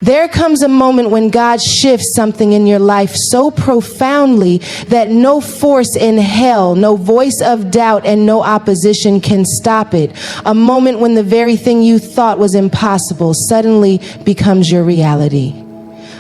There comes a moment when God shifts something in your life so profoundly that no force in hell, no voice of doubt, and no opposition can stop it. A moment when the very thing you thought was impossible suddenly becomes your reality.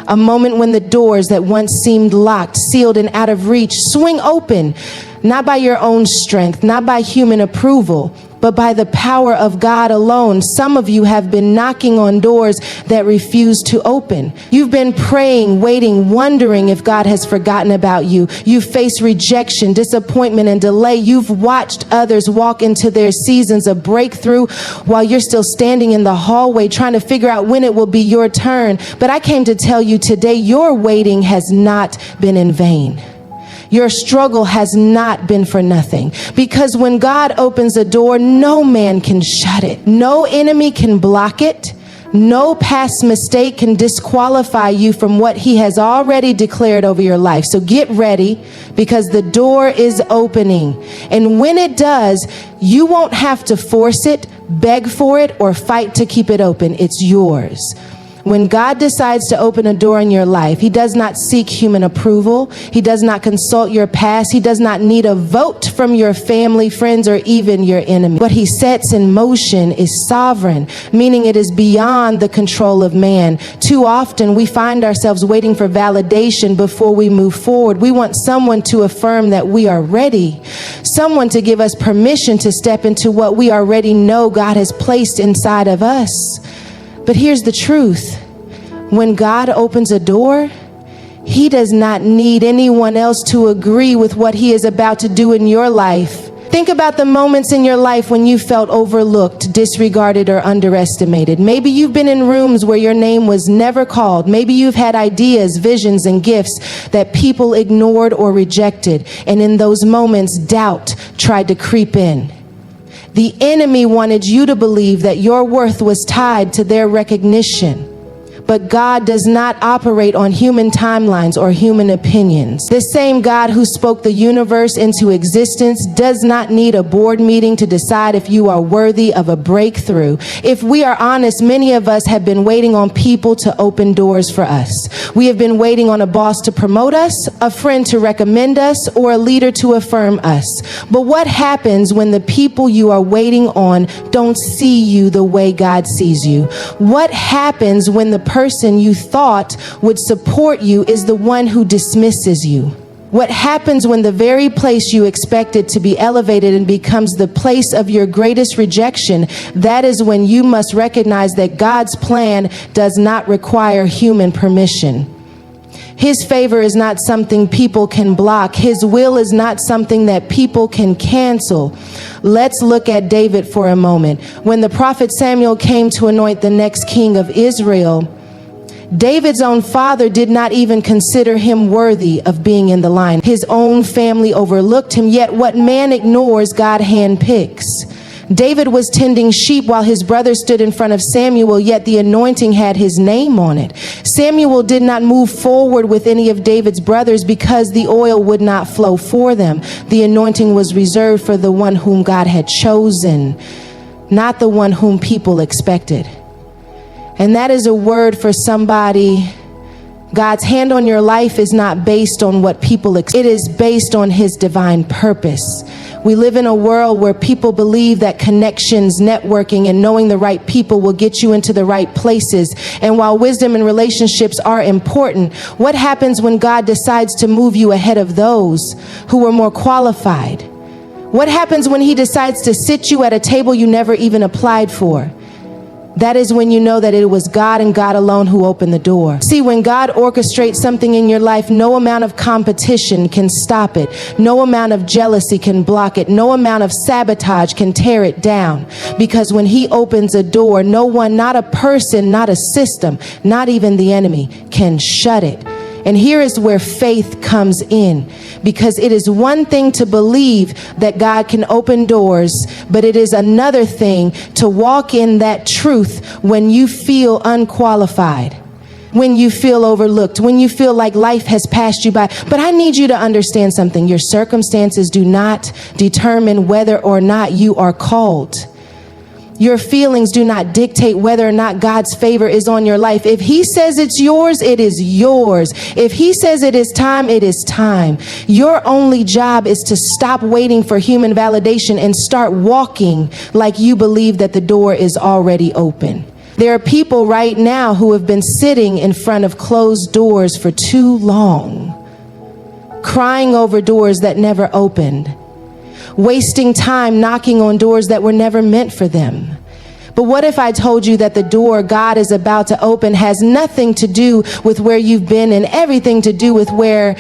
A moment when the doors that once seemed locked, sealed, and out of reach swing open, not by your own strength, not by human approval, but by the power of God alone. Some of you have been knocking on doors that refuse to open. You've been praying, waiting, wondering if God has forgotten about you. You've faced rejection, disappointment, and delay. You've watched others walk into their seasons of breakthrough while you're still standing in the hallway trying to figure out when it will be your turn. But I came to tell you today, your waiting has not been in vain. Your struggle has not been for nothing, because when God opens a door, no man can shut it. No enemy can block it. No past mistake can disqualify you from what he has already declared over your life. So get ready, because the door is opening. And when it does, you won't have to force it, beg for it, or fight to keep it open. It's yours. When God decides to open a door in your life, he does not seek human approval. He does not consult your past. He does not need a vote from your family, friends, or even your enemy. What he sets in motion is sovereign, meaning it is beyond the control of man. Too often we find ourselves waiting for validation before we move forward. We want someone to affirm that we are ready, someone to give us permission to step into what we already know God has placed inside of us. But here's the truth. When God opens a door, he does not need anyone else to agree with what he is about to do in your life. Think about the moments in your life when you felt overlooked, disregarded, or underestimated. Maybe you've been in rooms where your name was never called. Maybe you've had ideas, visions, and gifts that people ignored or rejected. And in those moments, doubt tried to creep in. The enemy wanted you to believe that your worth was tied to their recognition. But God does not operate on human timelines or human opinions. The same God who spoke the universe into existence does not need a board meeting to decide if you are worthy of a breakthrough. If we are honest, many of us have been waiting on people to open doors for us. We have been waiting on a boss to promote us, a friend to recommend us, or a leader to affirm us. But what happens when the people you are waiting on don't see you the way God sees you? What happens when the person you thought would support you is the one who dismisses you? What happens when the very place you expected to be elevated and becomes the place of your greatest rejection? That is when you must recognize that God's plan does not require human permission. His favor is not something people can block. His will is not something that people can cancel. Let's look at David for a moment. When the prophet Samuel came to anoint the next king of Israel, David's own father did not even consider him worthy of being in the line. His own family overlooked him, yet what man ignores, God handpicks. David was tending sheep while his brother stood in front of Samuel, yet the anointing had his name on it. Samuel did not move forward with any of David's brothers because the oil would not flow for them. The anointing was reserved for the one whom God had chosen, not the one whom people expected. And that is a word for somebody. God's hand on your life is not based on what people expect. It is based on his divine purpose. We live in a world where people believe that connections, networking, and knowing the right people will get you into the right places. And while wisdom and relationships are important, what happens when God decides to move you ahead of those who are more qualified? What happens when he decides to sit you at a table you never even applied for? That is when you know that it was God and God alone who opened the door. See, when God orchestrates something in your life, no amount of competition can stop it. No amount of jealousy can block it. No amount of sabotage can tear it down. Because when he opens a door, no one, not a person, not a system, not even the enemy, can shut it. And here is where faith comes in, because it is one thing to believe that God can open doors, but it is another thing to walk in that truth when you feel unqualified, when you feel overlooked, when you feel like life has passed you by. But I need you to understand something. Your circumstances do not determine whether or not you are called. Your feelings do not dictate whether or not God's favor is on your life. If he says it's yours, it is yours. If he says it is time, it is time. Your only job is to stop waiting for human validation and start walking like you believe that the door is already open. There are people right now who have been sitting in front of closed doors for too long, crying over doors that never opened, wasting time knocking on doors that were never meant for them. But what if I told you that the door God is about to open has nothing to do with where you've been and everything to do with where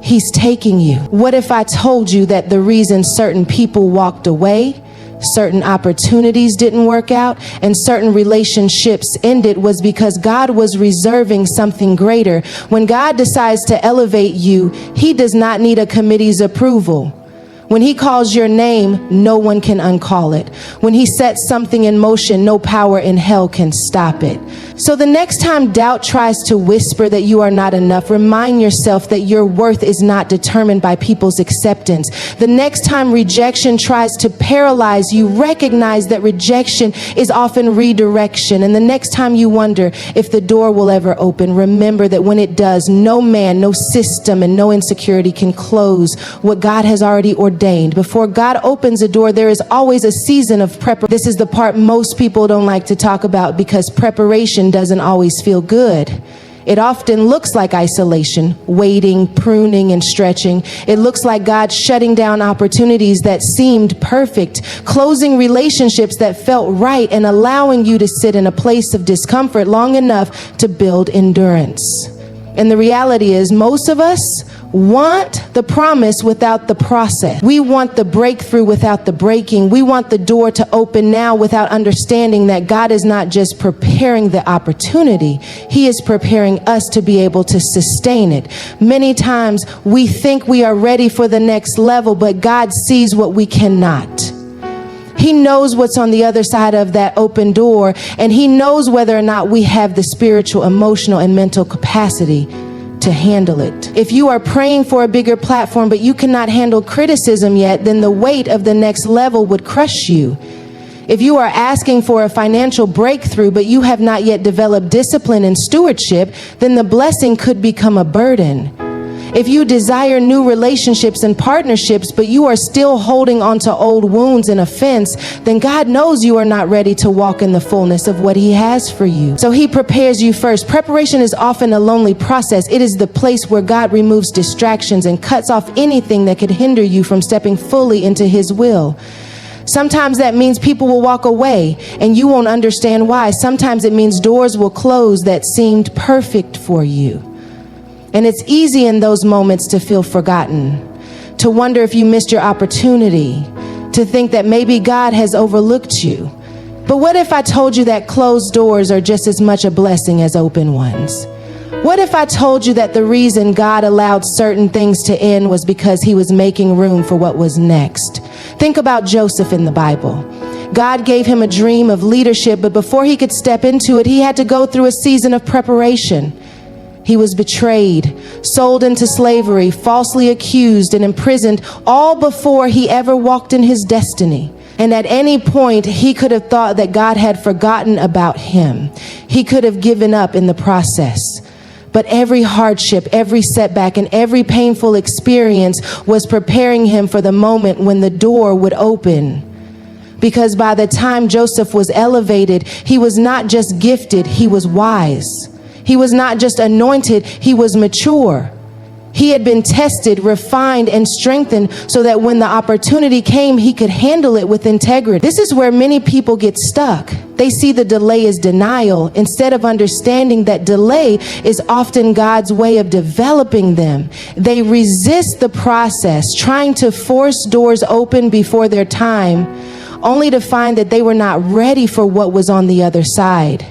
he's taking you? What if I told you that the reason certain people walked away, certain opportunities didn't work out, and certain relationships ended was because God was reserving something greater? When God decides to elevate you, he does not need a committee's approval. When he calls your name, no one can uncall it. When he sets something in motion, no power in hell can stop it. So the next time doubt tries to whisper that you are not enough, remind yourself that your worth is not determined by people's acceptance. The next time rejection tries to paralyze you, recognize that rejection is often redirection. And the next time you wonder if the door will ever open, remember that when it does, no man, no system, and no insecurity can close what God has already ordained. Before God opens a door, there is always a season of preparation. This is the part most people don't like to talk about because preparation doesn't always feel good. It often looks like isolation, waiting, pruning, and stretching. It looks like God shutting down opportunities that seemed perfect, closing relationships that felt right, and allowing you to sit in a place of discomfort long enough to build endurance. And the reality is, most of us want the promise without the process. We want the breakthrough without the breaking. We want the door to open now without understanding that God is not just preparing the opportunity, he is preparing us to be able to sustain it. Many times we think we are ready for the next level, but God sees what we cannot. He knows what's on the other side of that open door, and he knows whether or not we have the spiritual, emotional, and mental capacity to handle it. If you are praying for a bigger platform, but you cannot handle criticism yet, then the weight of the next level would crush you. If you are asking for a financial breakthrough, but you have not yet developed discipline and stewardship, then the blessing could become a burden. If you desire new relationships and partnerships, but you are still holding on to old wounds and offense, then God knows you are not ready to walk in the fullness of what he has for you. So he prepares you first. Preparation is often a lonely process. It is the place where God removes distractions and cuts off anything that could hinder you from stepping fully into his will. Sometimes that means people will walk away and you won't understand why. Sometimes it means doors will close that seemed perfect for you. And it's easy in those moments to feel forgotten, to wonder if you missed your opportunity, to think that maybe God has overlooked you. But what if I told you that closed doors are just as much a blessing as open ones? What if I told you that the reason God allowed certain things to end was because he was making room for what was next? Think about Joseph in the Bible. God gave him a dream of leadership, but before he could step into it, he had to go through a season of preparation. He was betrayed, sold into slavery, falsely accused, and imprisoned, all before he ever walked in his destiny. And at any point, he could have thought that God had forgotten about him. He could have given up in the process. But every hardship, every setback, and every painful experience was preparing him for the moment when the door would open. Because by the time Joseph was elevated, he was not just gifted, he was wise. He was not just anointed, he was mature. He had been tested, refined, and strengthened so that when the opportunity came, he could handle it with integrity. This is where many people get stuck. They see the delay as denial instead of understanding that delay is often God's way of developing them. They resist the process, trying to force doors open before their time, only to find that they were not ready for what was on the other side.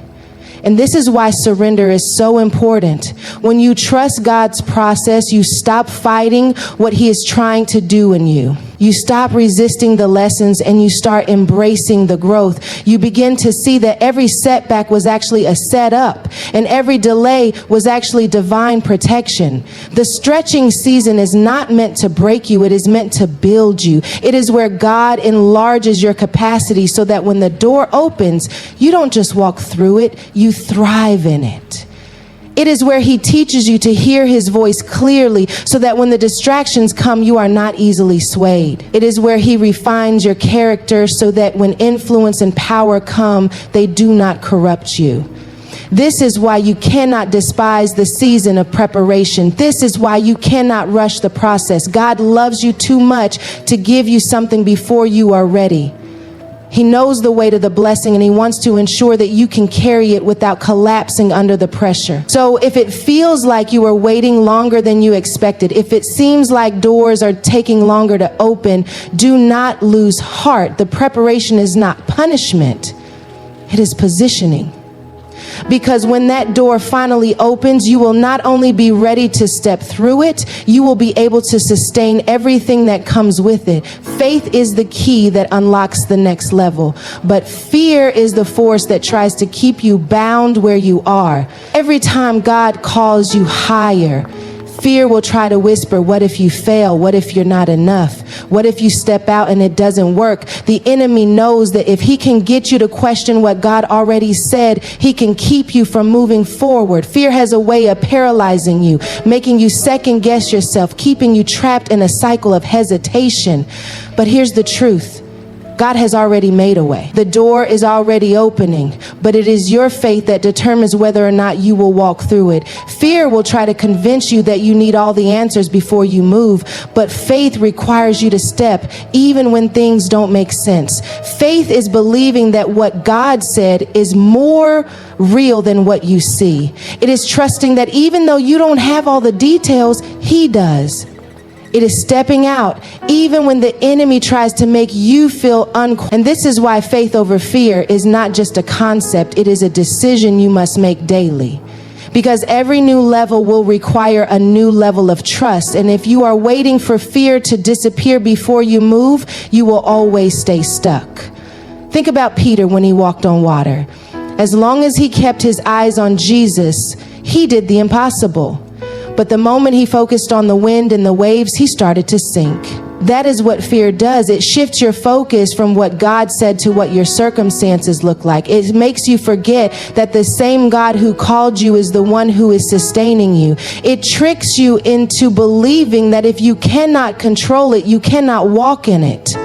And this is why surrender is so important. When you trust God's process, you stop fighting what he is trying to do in you. You stop resisting the lessons and you start embracing the growth. You begin to see that every setback was actually a setup, and every delay was actually divine protection. The stretching season is not meant to break you. It is meant to build you. It is where God enlarges your capacity so that when the door opens, you don't just walk through it, you thrive in it. It is where he teaches you to hear his voice clearly so that when the distractions come, you are not easily swayed. It is where he refines your character so that when influence and power come, they do not corrupt you. This is why you cannot despise the season of preparation. This is why you cannot rush the process. God loves you too much to give you something before you are ready. He knows the way to the blessing, and he wants to ensure that you can carry it without collapsing under the pressure. So if it feels like you are waiting longer than you expected, if it seems like doors are taking longer to open, do not lose heart. The preparation is not punishment. It is positioning. Because when that door finally opens, you will not only be ready to step through it, you will be able to sustain everything that comes with it. Faith is the key that unlocks the next level, but fear is the force that tries to keep you bound where you are. Every time God calls you higher, fear will try to whisper, what if you fail? What if you're not enough? What if you step out and it doesn't work? The enemy knows that if he can get you to question what God already said, he can keep you from moving forward. Fear has a way of paralyzing you, making you second guess yourself, keeping you trapped in a cycle of hesitation. But here's the truth. God has already made a way. The door is already opening, but it is your faith that determines whether or not you will walk through it. Fear will try to convince you that you need all the answers before you move, but faith requires you to step even when things don't make sense. Faith is believing that what God said is more real than what you see. It is trusting that even though you don't have all the details, he does. It is stepping out, even when the enemy tries to make you feel And this is why faith over fear is not just a concept, it is a decision you must make daily. Because every new level will require a new level of trust. And if you are waiting for fear to disappear before you move, you will always stay stuck. Think about Peter when he walked on water. As long as he kept his eyes on Jesus, he did the impossible. But the moment he focused on the wind and the waves, he started to sink. That is what fear does. It shifts your focus from what God said to what your circumstances look like. It makes you forget that the same God who called you is the one who is sustaining you. It tricks you into believing that if you cannot control it, you cannot walk in it.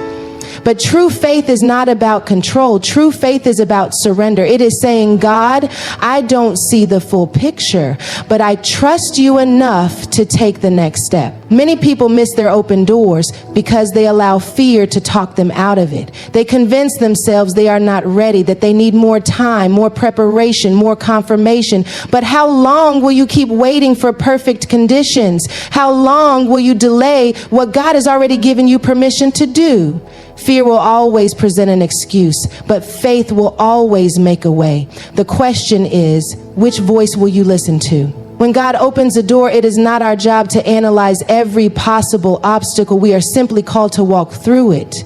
But true faith is not about control. True faith is about surrender. It is saying, God, I don't see the full picture, but I trust you enough to take the next step. Many people miss their open doors because they allow fear to talk them out of it. They convince themselves they are not ready, that they need more time, more preparation, more confirmation. But how long will you keep waiting for perfect conditions? How long will you delay what God has already given you permission to do? Fear will always present an excuse, but faith will always make a way. The question is, which voice will you listen to? When God opens a door, it is not our job to analyze every possible obstacle. We are simply called to walk through it.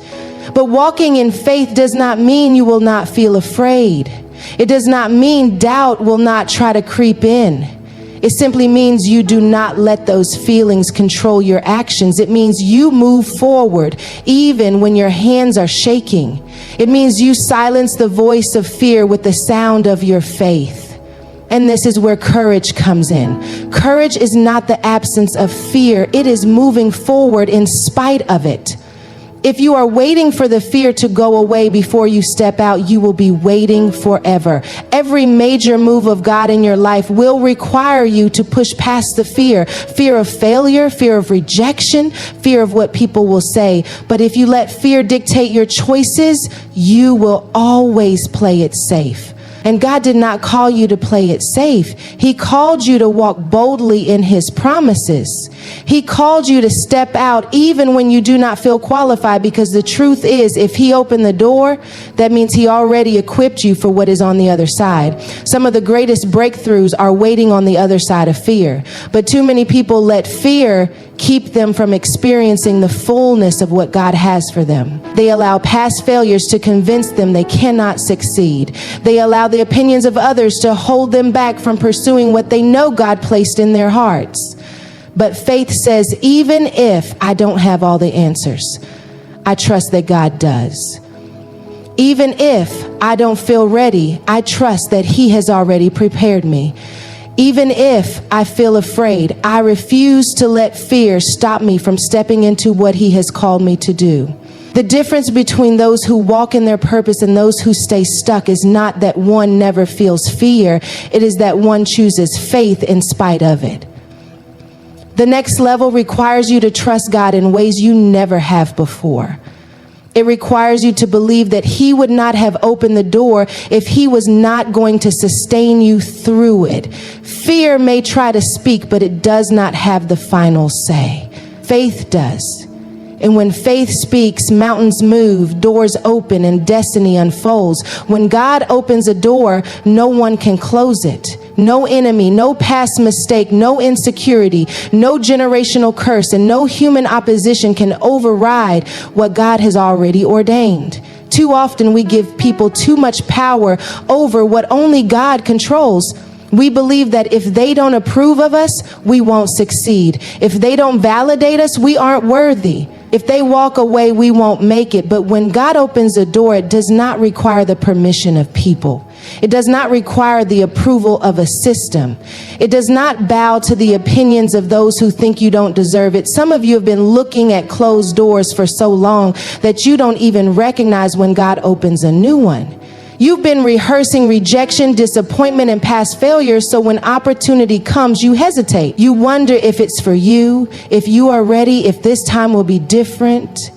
But walking in faith does not mean you will not feel afraid. It does not mean doubt will not try to creep in. It simply means you do not let those feelings control your actions. It means you move forward even when your hands are shaking. It means you silence the voice of fear with the sound of your faith. And this is where courage comes in. Courage is not the absence of fear. It is moving forward in spite of it. If you are waiting for the fear to go away before you step out, you will be waiting forever. Every major move of God in your life will require you to push past the fear. Fear of failure, fear of rejection, fear of what people will say. But if you let fear dictate your choices, you will always play it safe. And God did not call you to play it safe. He called you to walk boldly in his promises. He called you to step out even when you do not feel qualified, because the truth is, if he opened the door, that means he already equipped you for what is on the other side. Some of the greatest breakthroughs are waiting on the other side of fear. But too many people let fear keep them from experiencing the fullness of what God has for them. They allow past failures to convince them they cannot succeed. They allow the opinions of others to hold them back from pursuing what they know God placed in their hearts. But faith says, even if I don't have all the answers, I trust that God does. Even if I don't feel ready, I trust that He has already prepared me. Even if I feel afraid, I refuse to let fear stop me from stepping into what He has called me to do. The difference between those who walk in their purpose and those who stay stuck is not that one never feels fear. It is that one chooses faith in spite of it. The next level requires you to trust God in ways you never have before. It requires you to believe that He would not have opened the door if He was not going to sustain you through it. Fear may try to speak, but it does not have the final say. Faith does. And when faith speaks, mountains move, doors open, and destiny unfolds. When God opens a door, no one can close it. No enemy, no past mistake, no insecurity, no generational curse, and no human opposition can override what God has already ordained. Too often we give people too much power over what only God controls. We believe that if they don't approve of us, we won't succeed. If they don't validate us, we aren't worthy. If they walk away, we won't make it. But when God opens a door, it does not require the permission of people. It does not require the approval of a system. It does not bow to the opinions of those who think you don't deserve it. Some of you have been looking at closed doors for so long that you don't even recognize when God opens a new one. You've been rehearsing rejection, disappointment, and past failures, so when opportunity comes, you hesitate. You wonder if it's for you, if you are ready, if this time will be different.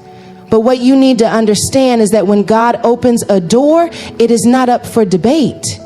But what you need to understand is that when God opens a door, it is not up for debate.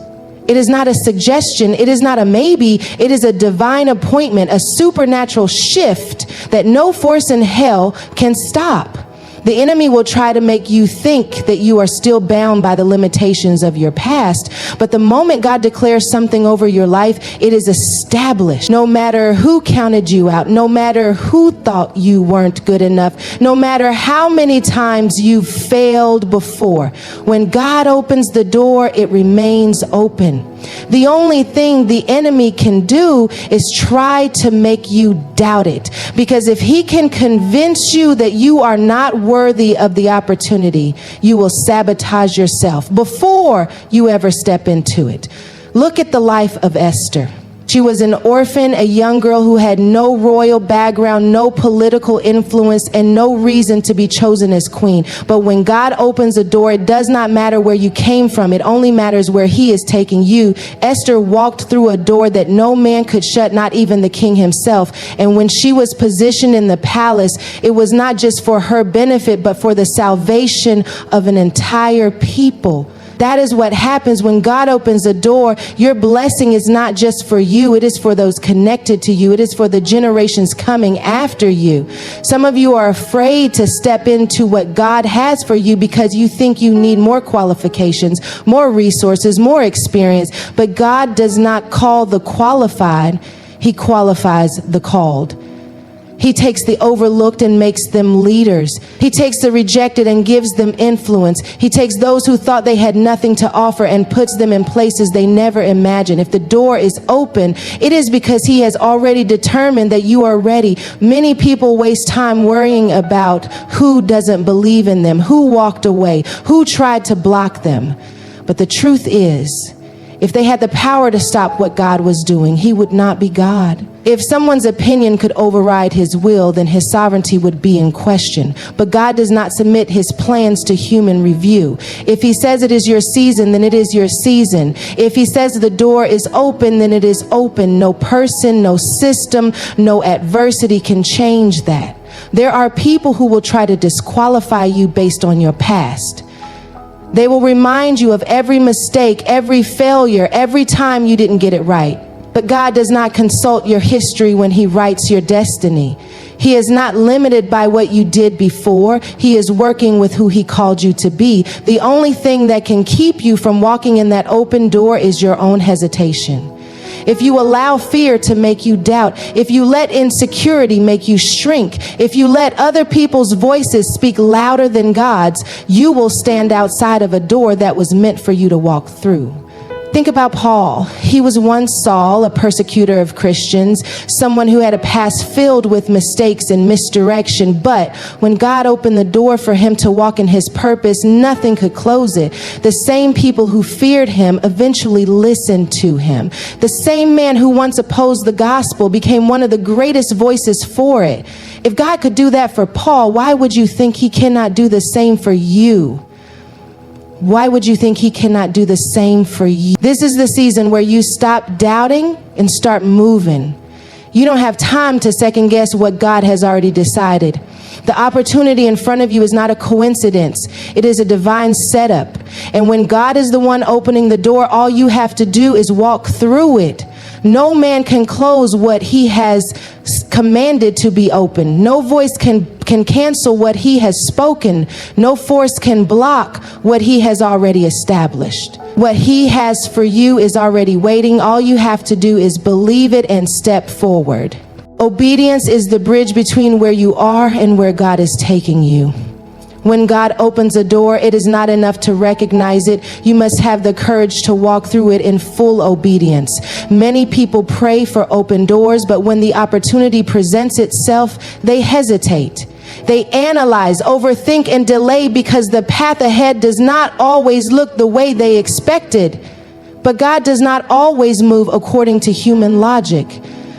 It is not a suggestion. It is not a maybe. It is a divine appointment, a supernatural shift that no force in hell can stop. The enemy will try to make you think that you are still bound by the limitations of your past. But the moment God declares something over your life, it is established. No matter who counted you out, no matter who thought you weren't good enough, no matter how many times you failed before, when God opens the door, it remains open. The only thing the enemy can do is try to make you doubt it. Because if he can convince you that you are not worthy of the opportunity, you will sabotage yourself before you ever step into it. Look at the life of Esther. She was an orphan, a young girl who had no royal background, no political influence, and no reason to be chosen as queen. But when God opens a door, it does not matter where you came from. It only matters where He is taking you. Esther walked through a door that no man could shut, not even the king himself. And when she was positioned in the palace, it was not just for her benefit, but for the salvation of an entire people. That is what happens when God opens a door. Your blessing is not just for you. It is for those connected to you. It is for the generations coming after you. Some of you are afraid to step into what God has for you because you think you need more qualifications, more resources, more experience. But God does not call the qualified. He qualifies the called. He takes the overlooked and makes them leaders. He takes the rejected and gives them influence. He takes those who thought they had nothing to offer and puts them in places they never imagined. If the door is open, it is because He has already determined that you are ready. Many people waste time worrying about who doesn't believe in them, who walked away, who tried to block them. But the truth is, if they had the power to stop what God was doing, He would not be God. If someone's opinion could override His will, then His sovereignty would be in question. But God does not submit His plans to human review. If He says it is your season, then it is your season. If He says the door is open, then it is open. No person, no system, no adversity can change that. There are people who will try to disqualify you based on your past. They will remind you of every mistake, every failure, every time you didn't get it right. But God does not consult your history when He writes your destiny. He is not limited by what you did before. He is working with who He called you to be. The only thing that can keep you from walking in that open door is your own hesitation. if you allow fear to make you doubt, if you let insecurity make you shrink, if you let other people's voices speak louder than God's, you will stand outside of a door that was meant for you to walk through. Think about Paul. He was once Saul, a persecutor of Christians, someone who had a past filled with mistakes and misdirection. But when God opened the door for him to walk in his purpose, nothing could close it. The same people who feared him eventually listened to him. The same man who once opposed the gospel became one of the greatest voices for it. If God could do that for Paul, why would you think he cannot do the same for you? Why would you think he cannot do the same for you? This is the season where you stop doubting and start moving. You don't have time to second guess what God has already decided. The opportunity in front of you is not a coincidence. It is a divine setup. And when God is the one opening the door, all you have to do is walk through it. No man can close what he has commanded to be open. No voice can cancel what he has spoken. No force can block what he has already established. What he has for you is already waiting. All you have to do is believe it and step forward. Obedience is the bridge between where you are and where God is taking you. When God opens a door, it is not enough to recognize it. You must have the courage to walk through it in full obedience. Many people pray for open doors, but when the opportunity presents itself, they hesitate. They analyze, overthink, and delay because the path ahead does not always look the way they expected. But God does not always move according to human logic.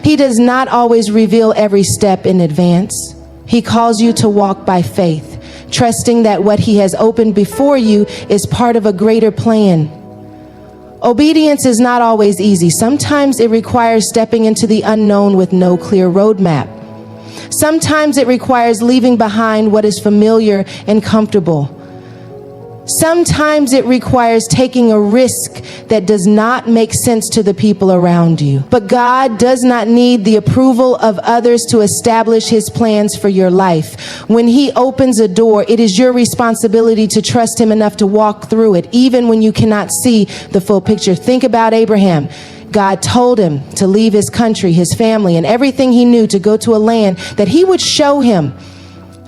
He does not always reveal every step in advance. He calls you to walk by faith, trusting that what he has opened before you is part of a greater plan. Obedience is not always easy. Sometimes it requires stepping into the unknown with no clear roadmap. Sometimes it requires leaving behind what is familiar and comfortable. Sometimes it requires taking a risk that does not make sense to the people around you. But God does not need the approval of others to establish his plans for your life. When he opens a door, it is your responsibility to trust him enough to walk through it, even when you cannot see the full picture. Think about Abraham. God told him to leave his country, his family, and everything he knew to go to a land that he would show him.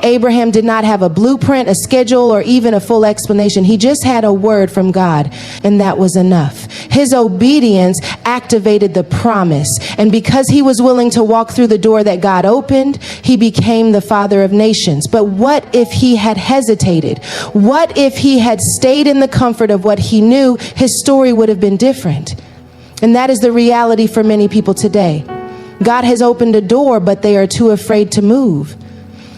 Abraham did not have a blueprint, a schedule, or even a full explanation. He just had a word from God, and that was enough. His obedience activated the promise. And because he was willing to walk through the door that God opened, he became the father of nations. But what if he had hesitated? What if he had stayed in the comfort of what he knew? His story would have been different. And that is the reality for many people today. God has opened a door, but they are too afraid to move.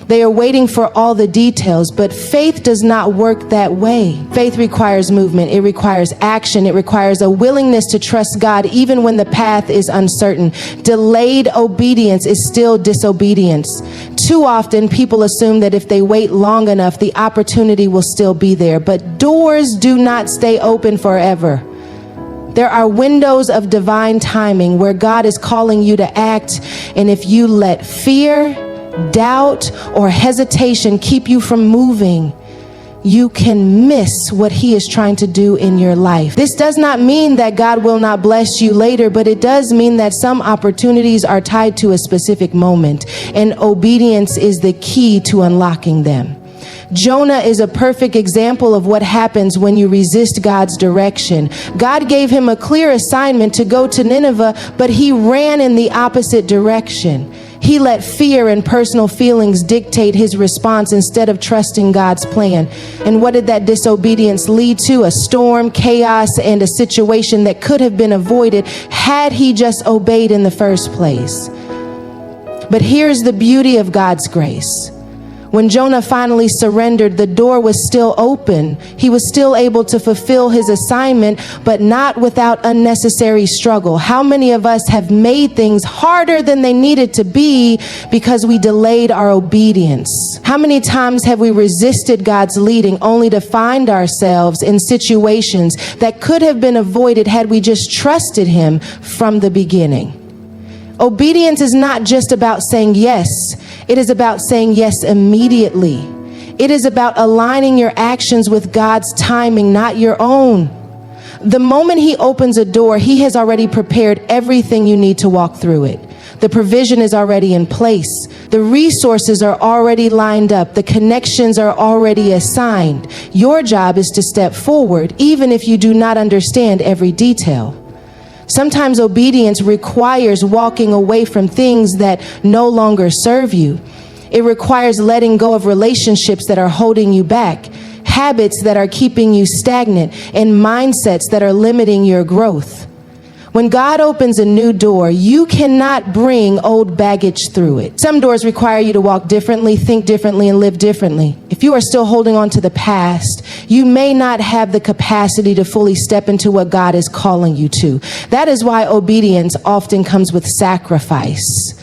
They are waiting for all the details, but faith does not work that way. Faith requires movement. It requires action. It requires a willingness to trust God even when the path is uncertain. Delayed obedience is still disobedience. Too often, people assume that if they wait long enough, the opportunity will still be there. But doors do not stay open forever. There are windows of divine timing where God is calling you to act, and if you let fear, doubt, or hesitation keep you from moving, you can miss what he is trying to do in your life. This does not mean that God will not bless you later, but it does mean that some opportunities are tied to a specific moment, and obedience is the key to unlocking them. Jonah is a perfect example of what happens when you resist God's direction. God gave him a clear assignment to go to Nineveh, but he ran in the opposite direction. He let fear and personal feelings dictate his response instead of trusting God's plan. And what did that disobedience lead to? A storm, chaos, and a situation that could have been avoided had he just obeyed in the first place. But here's the beauty of God's grace. When Jonah finally surrendered, the door was still open. He was still able to fulfill his assignment, but not without unnecessary struggle. How many of us have made things harder than they needed to be because we delayed our obedience? How many times have we resisted God's leading only to find ourselves in situations that could have been avoided had we just trusted him from the beginning? Obedience is not just about saying yes. It is about saying yes immediately. It is about aligning your actions with God's timing, not your own. The moment he opens a door, he has already prepared everything you need to walk through it. The provision is already in place. The resources are already lined up. The connections are already assigned. Your job is to step forward, even if you do not understand every detail. Sometimes obedience requires walking away from things that no longer serve you. It requires letting go of relationships that are holding you back, habits that are keeping you stagnant, and mindsets that are limiting your growth. When God opens a new door, you cannot bring old baggage through it. Some doors require you to walk differently, think differently, and live differently. If you are still holding on to the past, you may not have the capacity to fully step into what God is calling you to. That is why obedience often comes with sacrifice.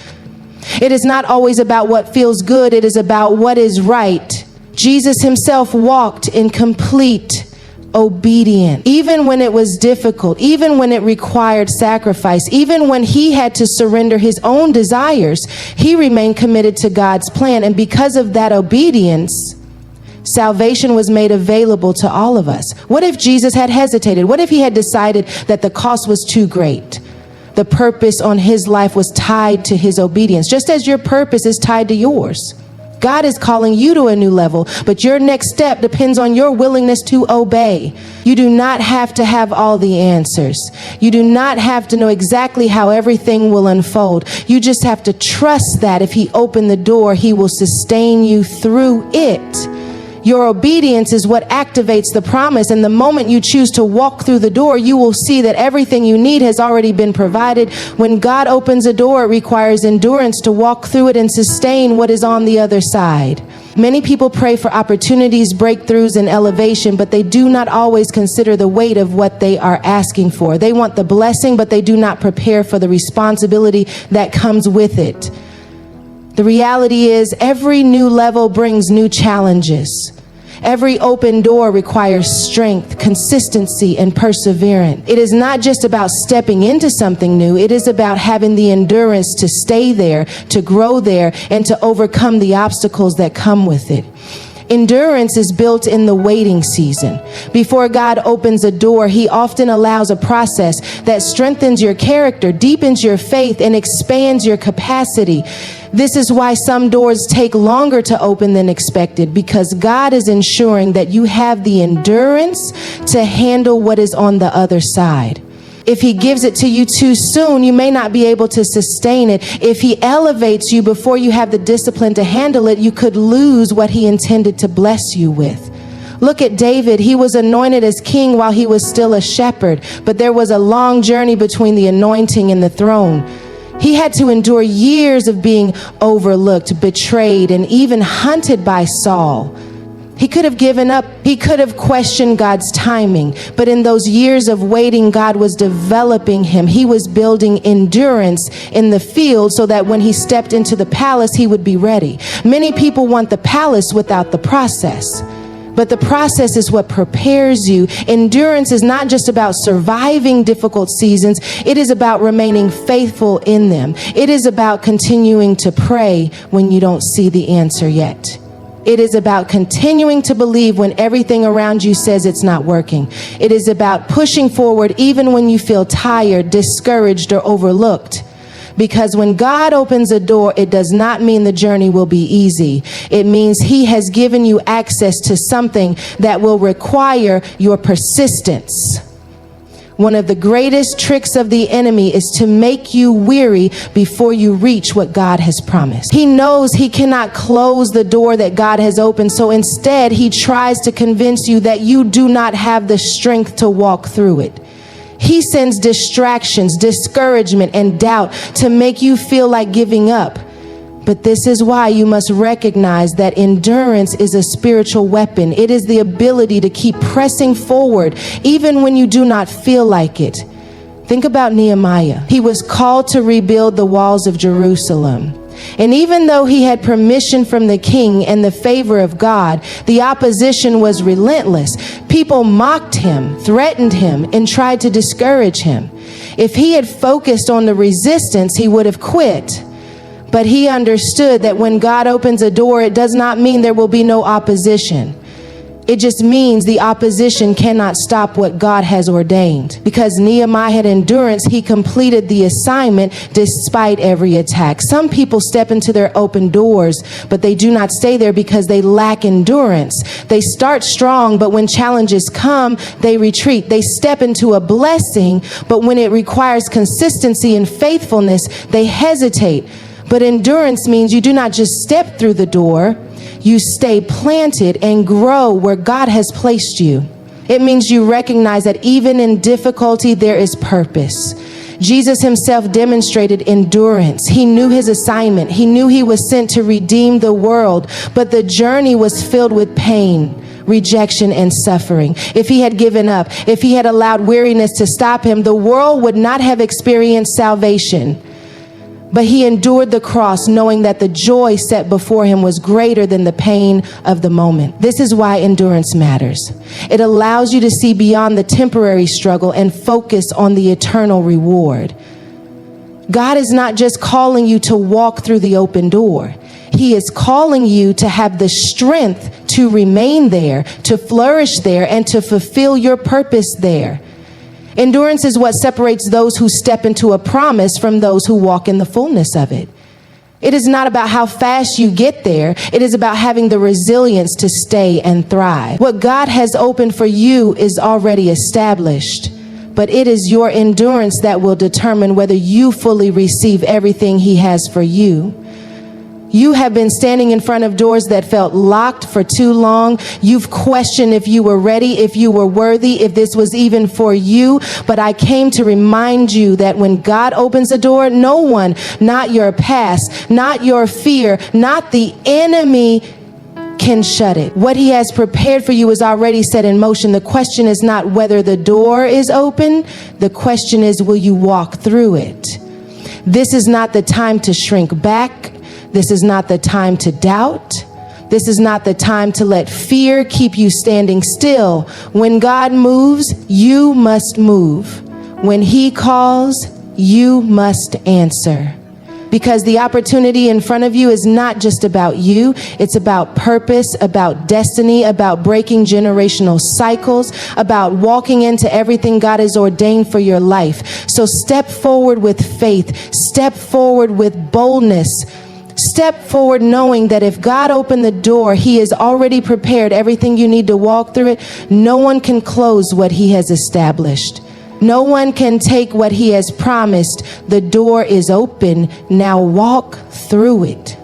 It is not always about what feels good. It is about what is right. Jesus himself walked in complete obedience, even when it was difficult, even when it required sacrifice, even when he had to surrender his own desires, he remained committed to God's plan. And because of that obedience, salvation was made available to all of us. What if Jesus had hesitated? What if he had decided that the cost was too great? The purpose on his life was tied to his obedience, just as your purpose is tied to yours. God is calling you to a new level, but your next step depends on your willingness to obey. You do not have to have all the answers. You do not have to know exactly how everything will unfold. You just have to trust that if he opened the door, he will sustain you through it. Your obedience is what activates the promise, and the moment you choose to walk through the door, you will see that everything you need has already been provided. When God opens a door, it requires endurance to walk through it and sustain what is on the other side. Many people pray for opportunities, breakthroughs, and elevation, but they do not always consider the weight of what they are asking for. They want the blessing, but they do not prepare for the responsibility that comes with it. The reality is, every new level brings new challenges. Every open door requires strength, consistency, and perseverance. It is not just about stepping into something new. It is about having the endurance to stay there, to grow there, and to overcome the obstacles that come with it. Endurance is built in the waiting season. Before God opens a door, he often allows a process that strengthens your character, deepens your faith, and expands your capacity. This is why some doors take longer to open than expected, because God is ensuring that you have the endurance to handle what is on the other side. If he gives it to you too soon, you may not be able to sustain it. If he elevates you before you have the discipline to handle it, you could lose what he intended to bless you with. Look at David. He was anointed as king while he was still a shepherd, but there was a long journey between the anointing and the throne. He had to endure years of being overlooked, betrayed, and even hunted by Saul. He could have given up. He could have questioned God's timing. But in those years of waiting, God was developing him. He was building endurance in the field so that when he stepped into the palace, he would be ready. Many people want the palace without the process. But the process is what prepares you. Endurance is not just about surviving difficult seasons. It is about remaining faithful in them. It is about continuing to pray when you don't see the answer yet. It is about continuing to believe when everything around you says it's not working. It is about pushing forward even when you feel tired, discouraged, or overlooked. Because when God opens a door, it does not mean the journey will be easy. It means he has given you access to something that will require your persistence. One of the greatest tricks of the enemy is to make you weary before you reach what God has promised. He knows he cannot close the door that God has opened, so instead he tries to convince you that you do not have the strength to walk through it. He sends distractions, discouragement, and doubt to make you feel like giving up. But this is why you must recognize that endurance is a spiritual weapon. It is the ability to keep pressing forward even when you do not feel like it. Think about Nehemiah. He was called to rebuild the walls of Jerusalem. And even though he had permission from the king and the favor of God, the opposition was relentless. People mocked him, threatened him, and tried to discourage him. If he had focused on the resistance, he would have quit. But he understood that when God opens a door, it does not mean there will be no opposition. It just means the opposition cannot stop what God has ordained. Because Nehemiah had endurance, he completed the assignment despite every attack. Some people step into their open doors, but they do not stay there because they lack endurance. They start strong, but when challenges come, they retreat. They step into a blessing, but when it requires consistency and faithfulness, they hesitate. But endurance means you do not just step through the door, you stay planted and grow where God has placed you. It means you recognize that even in difficulty, there is purpose. Jesus himself demonstrated endurance. He knew his assignment. He knew he was sent to redeem the world, but the journey was filled with pain, rejection, and suffering. If he had given up, if he had allowed weariness to stop him, the world would not have experienced salvation. But he endured the cross, knowing that the joy set before him was greater than the pain of the moment. This is why endurance matters. It allows you to see beyond the temporary struggle and focus on the eternal reward. God is not just calling you to walk through the open door. He is calling you to have the strength to remain there, to flourish there, and to fulfill your purpose there. Endurance is what separates those who step into a promise from those who walk in the fullness of it. It is not about how fast you get there. It is about having the resilience to stay and thrive. What God has opened for you is already established, but it is your endurance that will determine whether you fully receive everything he has for you. You have been standing in front of doors that felt locked for too long. You've questioned if you were ready, if you were worthy, if this was even for you. But I came to remind you that when God opens a door, no one, not your past, not your fear, not the enemy, can shut it. What he has prepared for you is already set in motion. The question is not whether the door is open. The question is, will you walk through it? This is not the time to shrink back. This is not the time to doubt. This is not the time to let fear keep you standing still. When God moves, you must move. When he calls, you must answer. Because the opportunity in front of you is not just about you. It's about purpose, about destiny, about breaking generational cycles, about walking into everything God has ordained for your life. So step forward with faith. Step forward with boldness. Step forward knowing that if God opened the door, he has already prepared everything you need to walk through it. No one can close what he has established. No one can take what he has promised. The door is open. Now walk through it.